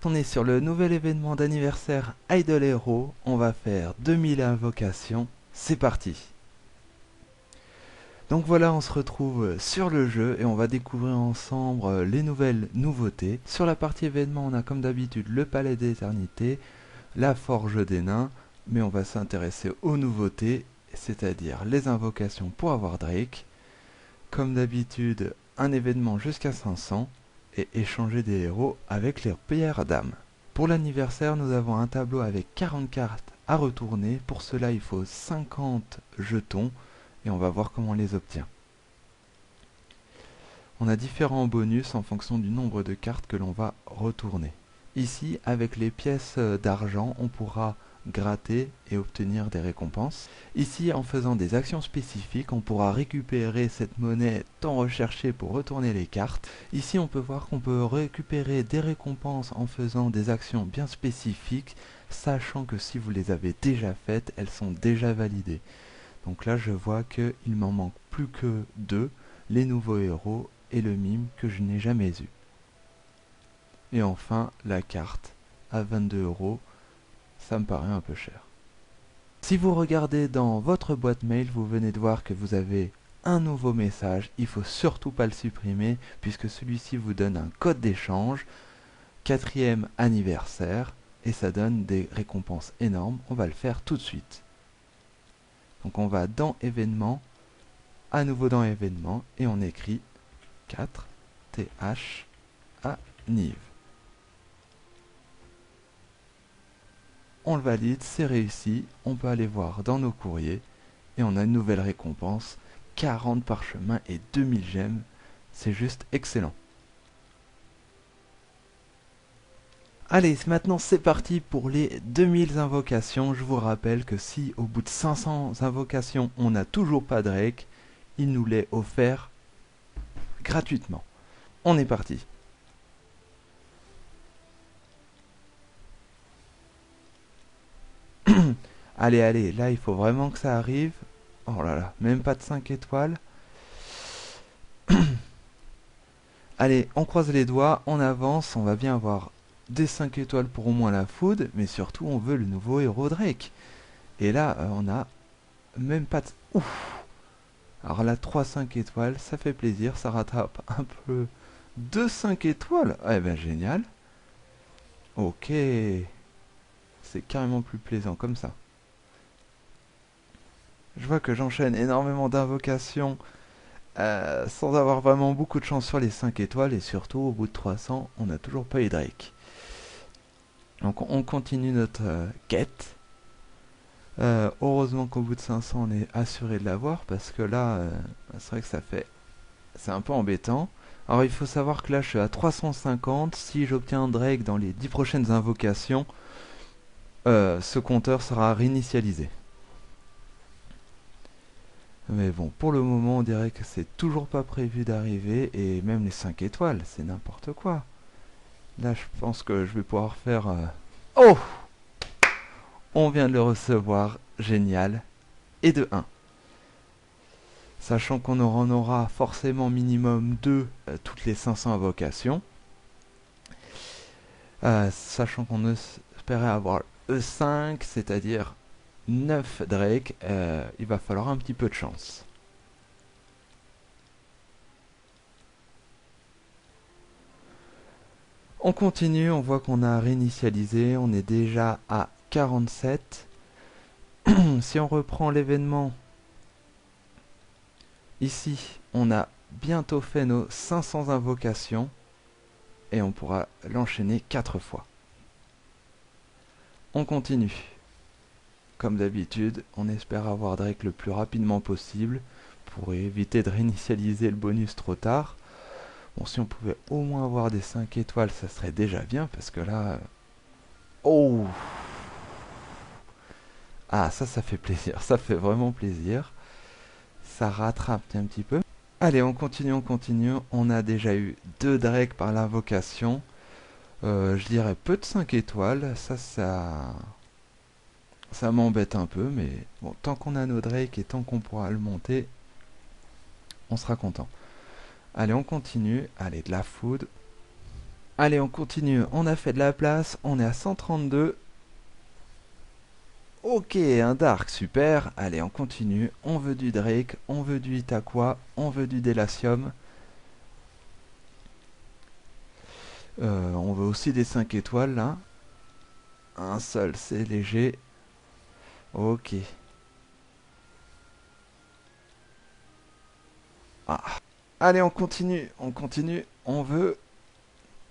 On est sur le nouvel événement d'anniversaire Idle Hero. On va faire 2000 invocations. C'est parti. Donc voilà, on se retrouve sur le jeu et on va découvrir ensemble les nouvelles nouveautés. Sur la partie événement, on a comme d'habitude le palais d'éternité, la forge des nains, mais on va s'intéresser aux nouveautés, c'est-à-dire les invocations pour avoir Drake. Comme d'habitude, un événement jusqu'à 500 et échanger des héros avec les pierres d'âme. Pour l'anniversaire, nous avons un tableau avec 40 cartes à retourner. Pour cela, il faut 50 jetons et on va voir comment on les obtient. On a différents bonus en fonction du nombre de cartes que l'on va retourner. Ici, avec les pièces d'argent, on pourra gratter et obtenir des récompenses. Ici, en faisant des actions spécifiques, on pourra récupérer cette monnaie tant recherchée pour retourner les cartes. Ici, on peut voir qu'on peut récupérer des récompenses en faisant des actions bien spécifiques, sachant que si vous les avez déjà faites, elles sont déjà validées. Donc là, je vois qu'il m'en manque plus que 2, les nouveaux héros et le mime que je n'ai jamais eu. Et enfin, la carte à 22 €, ça me paraît un peu cher. Si vous regardez dans votre boîte mail, vous venez de voir que vous avez un nouveau message. Il ne faut surtout pas le supprimer puisque celui-ci vous donne un code d'échange, 4e anniversaire, et ça donne des récompenses énormes. On va le faire tout de suite. Donc on va dans événements, à nouveau dans événements, et on écrit 4 TH à Nive. On le valide, c'est réussi, on peut aller voir dans nos courriers, et on a une nouvelle récompense, 40 parchemins et 2000 gemmes, c'est juste excellent. Allez, maintenant c'est parti pour les 2000 invocations. Je vous rappelle que si au bout de 500 invocations on n'a toujours pas Drake, il nous l'est offert gratuitement. On est parti. Allez, allez, là il faut vraiment que ça arrive. Oh là là, même pas de 5 étoiles. Allez, on croise les doigts, on avance, on va bien avoir des 5 étoiles pour au moins la food, mais surtout on veut le nouveau héros Drake. Et là, on a même pas de... Ouf. Alors là, 3-5 étoiles, ça fait plaisir, ça rattrape un peu de 5 étoiles. Eh ben génial. Ok. C'est carrément plus plaisant comme ça. Je vois que j'enchaîne énormément d'invocations sans avoir vraiment beaucoup de chance sur les 5 étoiles. Et surtout, au bout de 300, on n'a toujours pas eu Drake. Donc on continue notre quête. Heureusement qu'au bout de 500 on est assuré de l'avoir parce que là c'est vrai que c'est un peu embêtant. Alors il faut savoir que là je suis à 350. Si j'obtiens Drake dans les 10 prochaines invocations, ce compteur sera réinitialisé. Mais bon, pour le moment on dirait que c'est toujours pas prévu d'arriver. Et même les 5 étoiles, c'est n'importe quoi. Là je pense que je vais pouvoir faire... Oh, on vient de le recevoir, génial, et de 1. Sachant qu'on en aura forcément minimum 2 toutes les 500 invocations. Sachant qu'on espérait avoir E5, c'est-à-dire 9 Drake, il va falloir un petit peu de chance. On continue, on voit qu'on a réinitialisé, on est déjà à 47. Si on reprend l'événement, ici on a bientôt fait nos 500 invocations et on pourra l'enchaîner 4 fois. On continue. Comme d'habitude, on espère avoir Drake le plus rapidement possible pour éviter de réinitialiser le bonus trop tard. Bon, si on pouvait au moins avoir des 5 étoiles, ça serait déjà bien parce que là... Oh! Ah, ça fait plaisir, ça fait vraiment plaisir. Ça rattrape un petit peu. Allez, on continue, on continue. On a déjà eu 2 Drake par l'invocation. Je dirais peu de 5 étoiles. Ça m'embête un peu, mais bon, tant qu'on a nos Drake et tant qu'on pourra le monter, on sera content. Allez, on continue. Allez, de la food. Allez, on continue. On a fait de la place. On est à 132. Ok, un Dark, super. Allez, on continue. On veut du Drake, on veut du Itaqua, on veut du Delacium. On veut aussi des 5 étoiles, là. Un seul, c'est léger. Ok. Ah. Allez, on continue, on continue. On veut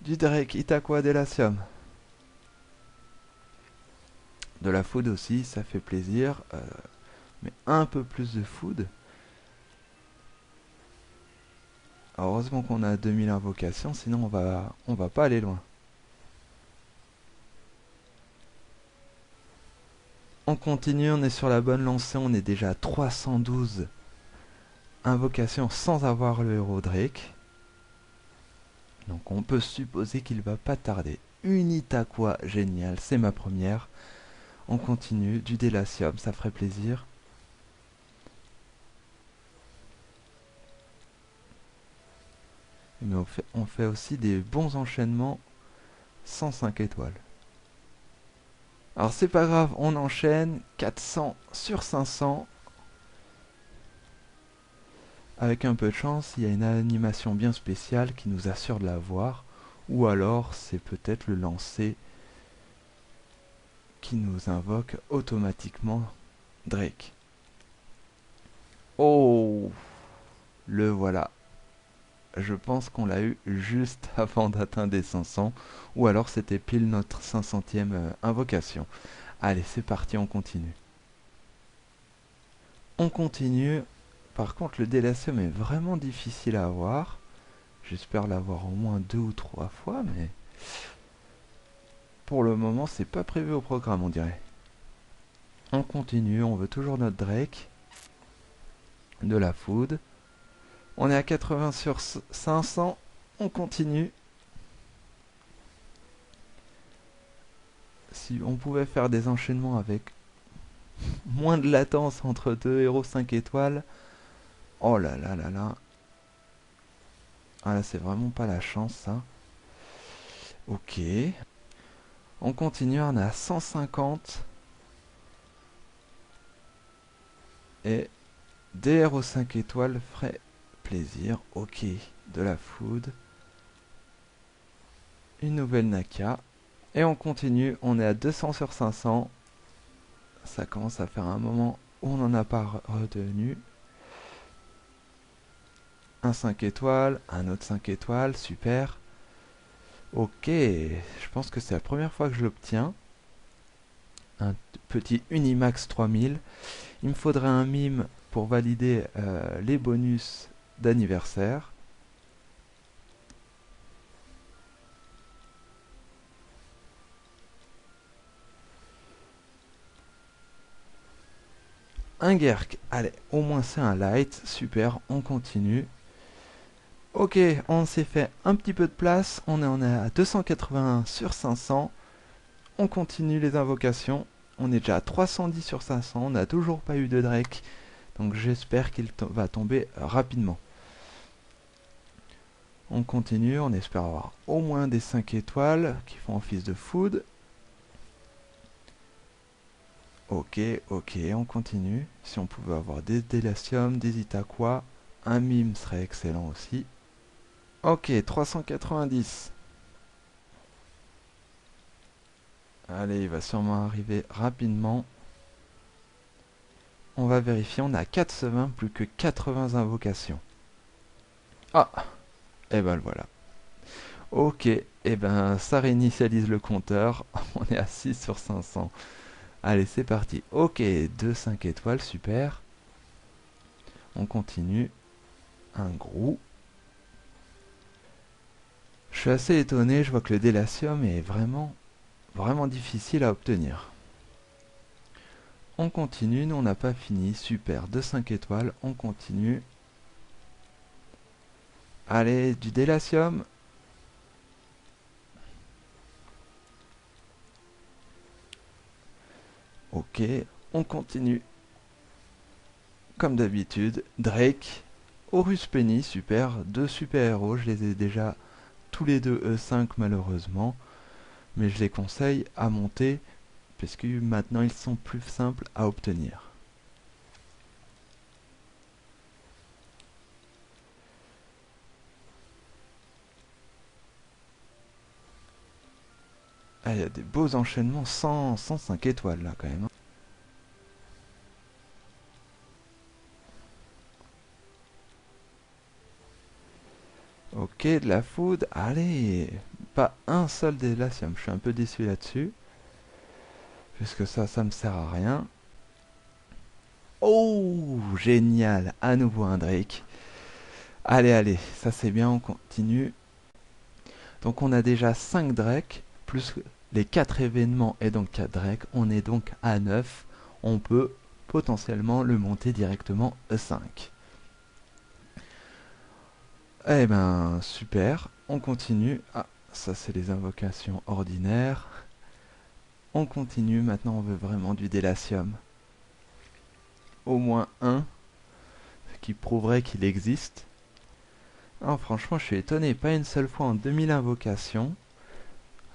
du Drake, Itaqua, Delacium. De la food aussi, ça fait plaisir. Mais un peu plus de food. Heureusement qu'on a 2000 invocations, sinon on va pas aller loin. On continue, on est sur la bonne lancée, on est déjà à 312 invocations sans avoir le héros Drake. Donc on peut supposer qu'il va pas tarder. Une Itaqua, génial, c'est ma première. On continue, du Delacium, ça ferait plaisir. Mais on fait aussi des bons enchaînements 105 étoiles. Alors c'est pas grave, on enchaîne 400 sur 500. Avec un peu de chance, il y a une animation bien spéciale qui nous assure de la voir. Ou alors c'est peut-être le lancer qui nous invoque automatiquement Drake. Oh, le voilà. Je pense qu'on l'a eu juste avant d'atteindre les 500. Ou alors c'était pile notre 500e invocation. Allez, c'est parti, on continue. On continue. Par contre, le Delacium est vraiment difficile à avoir. J'espère l'avoir au moins 2 ou 3 fois, mais pour le moment, c'est pas prévu au programme, on dirait. On continue, on veut toujours notre Drake. De la food. On est à 80 sur 500. On continue. Si on pouvait faire des enchaînements avec moins de latence entre deux héros 5 étoiles. Oh là là là là. Ah là, c'est vraiment pas la chance, ça. Ok. On continue, on est à 150. Et des héros 5 étoiles ferait plaisir. Ok. De la food. Une nouvelle Naka. Et on continue, on est à 200 sur 500. Ça commence à faire un moment où on n'en a pas retenu. Un 5 étoiles, un autre 5 étoiles, super. Ok, je pense que c'est la première fois que je l'obtiens. Un petit Unimax 3000. Il me faudrait un mime pour valider les bonus d'anniversaire. Un Gerk, allez, au moins c'est un light, super, on continue. Ok, on s'est fait un petit peu de place, on est à 281 sur 500. On continue les invocations, on est déjà à 310 sur 500, on n'a toujours pas eu de Drake, donc j'espère qu'il va tomber rapidement. On continue, on espère avoir au moins des 5 étoiles qui font office de food. Ok, ok, on continue. Si on pouvait avoir des Delacium, des Itaqua, un mime serait excellent aussi. Ok, 390. Allez, il va sûrement arriver rapidement. On va vérifier, on a 420, plus que 80 invocations. Ah, et ben le voilà. Ok, et ben ça réinitialise le compteur. On est à 6 sur 500. Allez, c'est parti. Ok, 2 5 étoiles, super. On continue. Un gros. Je suis assez étonné, je vois que le Delacium est vraiment difficile à obtenir. On continue, nous on n'a pas fini. Super, 2 5 étoiles, on continue. Allez, du Delacium. Ok, on continue. Comme d'habitude, Drake, Horus Penny, super, deux super héros, je les ai déjà tous les deux E5 malheureusement, mais je les conseille à monter puisque maintenant ils sont plus simples à obtenir. Ah, il y a des beaux enchaînements sans 5 étoiles là quand même. Ok, de la food. Allez, pas un seul délatium. Je suis un peu déçu là-dessus. Puisque ça me sert à rien. Oh, génial. À nouveau un Drake. Allez, allez, ça c'est bien, on continue. Donc on a déjà 5 Drakes, plus les 4 événements et donc 4 Drakes. On est donc à 9. On peut potentiellement le monter directement E5. Eh ben, super. On continue. Ah, ça c'est les invocations ordinaires. On continue. Maintenant, on veut vraiment du délatium. Au moins un, ce qui prouverait qu'il existe. Ah, franchement, je suis étonné. Pas une seule fois en 2000 invocations.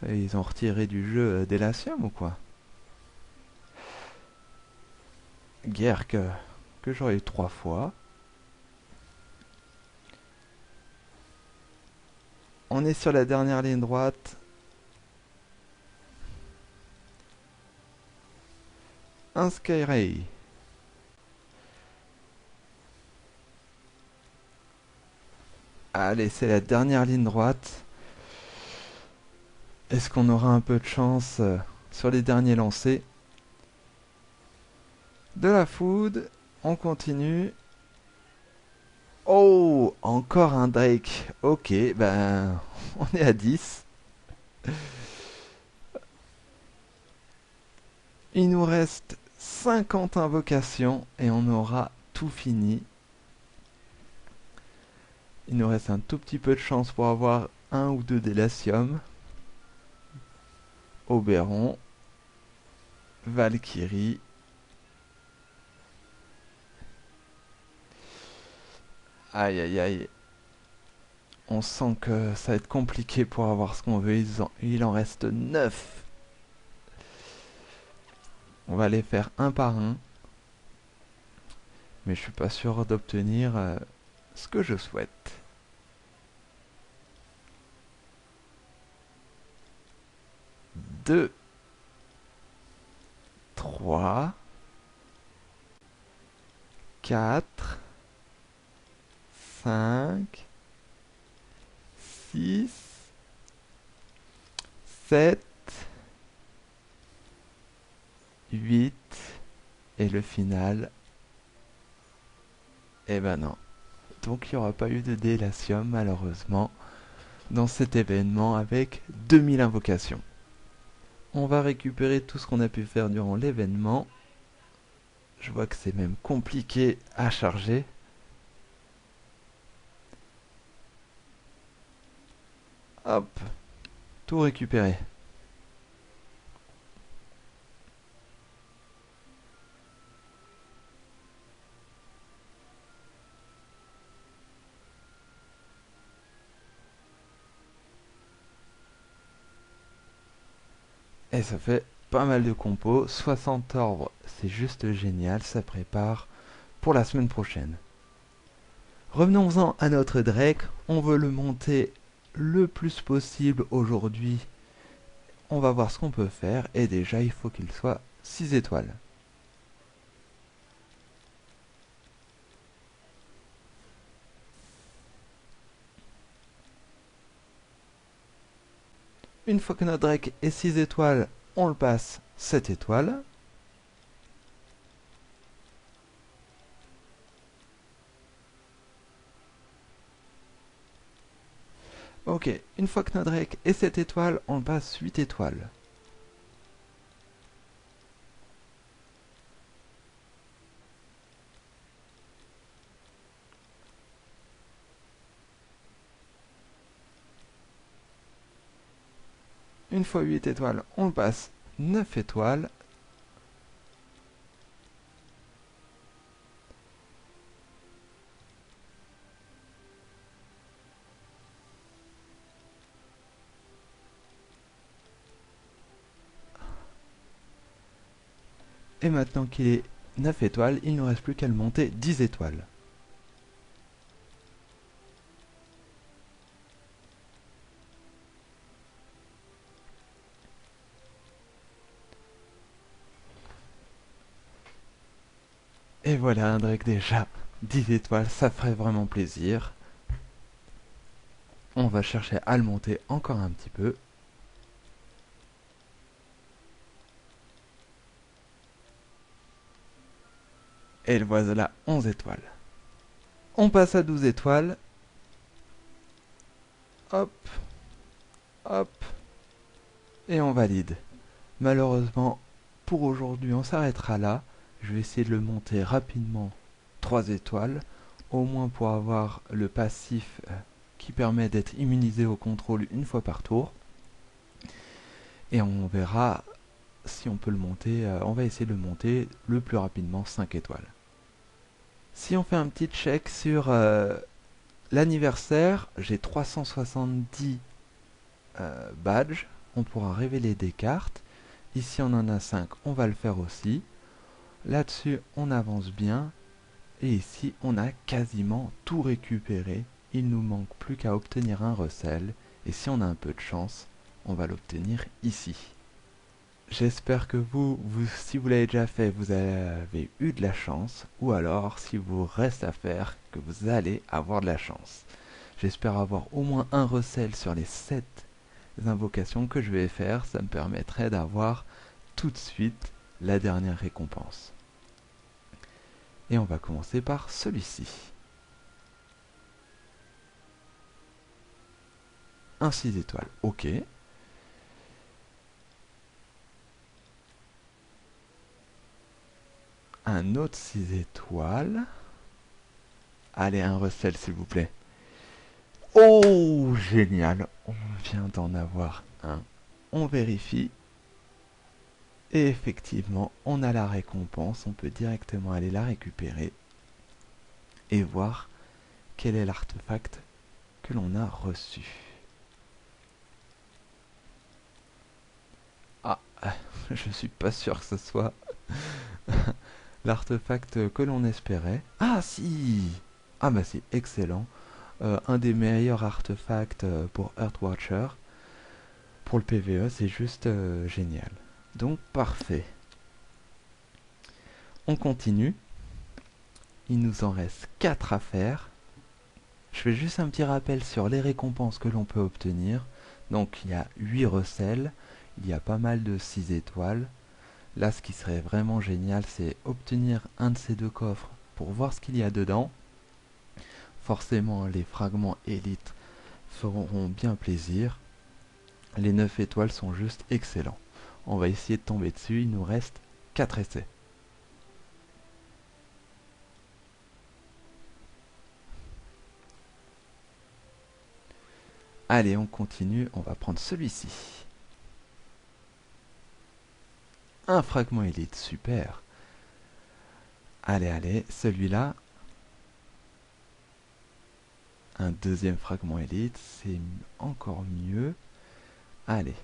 Et ils ont retiré du jeu délatium ou quoi? Guerre que j'aurais eu 3 fois. On est sur la dernière ligne droite. Un Skyray. Allez, c'est la dernière ligne droite. Est-ce qu'on aura un peu de chance sur les derniers lancers? De la food. On continue. Oh, encore un Drake. Ok, ben, on est à 10. Il nous reste 50 invocations et on aura tout fini. Il nous reste un tout petit peu de chance pour avoir un ou deux Délatium. Oberon. Valkyrie. Aïe aïe aïe. On sent que ça va être compliqué pour avoir ce qu'on veut. Il en reste 9. On va les faire un par un. Mais je suis pas sûr d'obtenir ce que je souhaite. 2, 3, 4, 5, 6, 7, 8 et le final. Eh ben non. Donc il n'y aura pas eu de délatium malheureusement dans cet événement avec 2000 invocations. On va récupérer tout ce qu'on a pu faire durant l'événement. Je vois que c'est même compliqué à charger. Hop, tout récupéré. Et ça fait pas mal de compos. 60 ordres, c'est juste génial, ça prépare pour la semaine prochaine. Revenons-en à notre Drake. On veut le monter le plus possible aujourd'hui. On va voir ce qu'on peut faire. Et déjà, il faut qu'il soit 6 étoiles. Une fois que notre Drake est 6 étoiles, on le passe 7 étoiles. Ok, une fois que notre Drake est 7 étoiles, on le passe 8 étoiles. Une fois 8 étoiles, on le passe 9 étoiles. Et maintenant qu'il est 9 étoiles, il ne nous reste plus qu'à le monter 10 étoiles. Et voilà un Drake déjà 10 étoiles, ça ferait vraiment plaisir. On va chercher à le monter encore un petit peu. Et le voilà 11 étoiles. On passe à 12 étoiles. Hop, hop. Et on valide. Malheureusement, pour aujourd'hui, on s'arrêtera là. Je vais essayer de le monter rapidement 3 étoiles. Au moins pour avoir le passif qui permet d'être immunisé au contrôle une fois par tour. Et on verra si on peut le monter. On va essayer de le monter le plus rapidement 5 étoiles. Si on fait un petit check sur l'anniversaire, j'ai 370 badges. On pourra révéler des cartes. Ici on en a 5, on va le faire aussi. Là-dessus on avance bien. Et ici on a quasiment tout récupéré. Il nous manque plus qu'à obtenir un recel. Et si on a un peu de chance, on va l'obtenir ici. J'espère que si vous l'avez déjà fait, vous avez eu de la chance. Ou alors, si vous reste à faire, que vous allez avoir de la chance. J'espère avoir au moins un recel sur les 7 invocations que je vais faire. Ça me permettrait d'avoir tout de suite la dernière récompense. Et on va commencer par celui-ci. Un 6 étoiles, ok. Un autre 6 étoiles. Allez, un recel s'il vous plaît. Oh, génial. On vient d'en avoir un. On vérifie. Et effectivement, on a la récompense. On peut directement aller la récupérer. Et voir quel est l'artefact que l'on a reçu. Ah, je suis pas sûr que ce soit l'artefact que l'on espérait. Ah si! Ah bah c'est excellent. Un des meilleurs artefacts pour Earthwatcher. Pour le PvE, c'est juste génial. Donc parfait. On continue. Il nous en reste 4 à faire. Je fais juste un petit rappel sur les récompenses que l'on peut obtenir. Donc il y a 8 recels. Il y a pas mal de 6 étoiles. Là, ce qui serait vraiment génial, c'est obtenir un de ces deux coffres pour voir ce qu'il y a dedans. Forcément, les fragments élites feront bien plaisir. Les 9 étoiles sont juste excellents. On va essayer de tomber dessus, il nous reste 4 essais. Allez, on continue, on va prendre celui-ci. Un fragment élite, super. Allez, allez, celui-là. Un deuxième fragment élite, c'est encore mieux. Allez.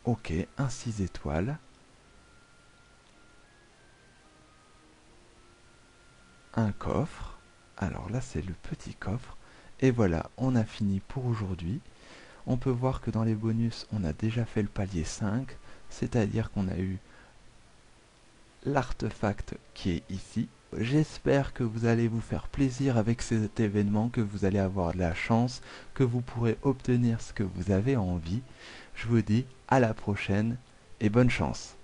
Ok, un 6 étoiles. Un coffre. Alors là, c'est le petit coffre. Et voilà, on a fini pour aujourd'hui. On peut voir que dans les bonus, on a déjà fait le palier 5. C'est-à-dire qu'on a eu l'artefact qui est ici. J'espère que vous allez vous faire plaisir avec cet événement, que vous allez avoir de la chance, que vous pourrez obtenir ce que vous avez envie. Je vous dis à la prochaine et bonne chance.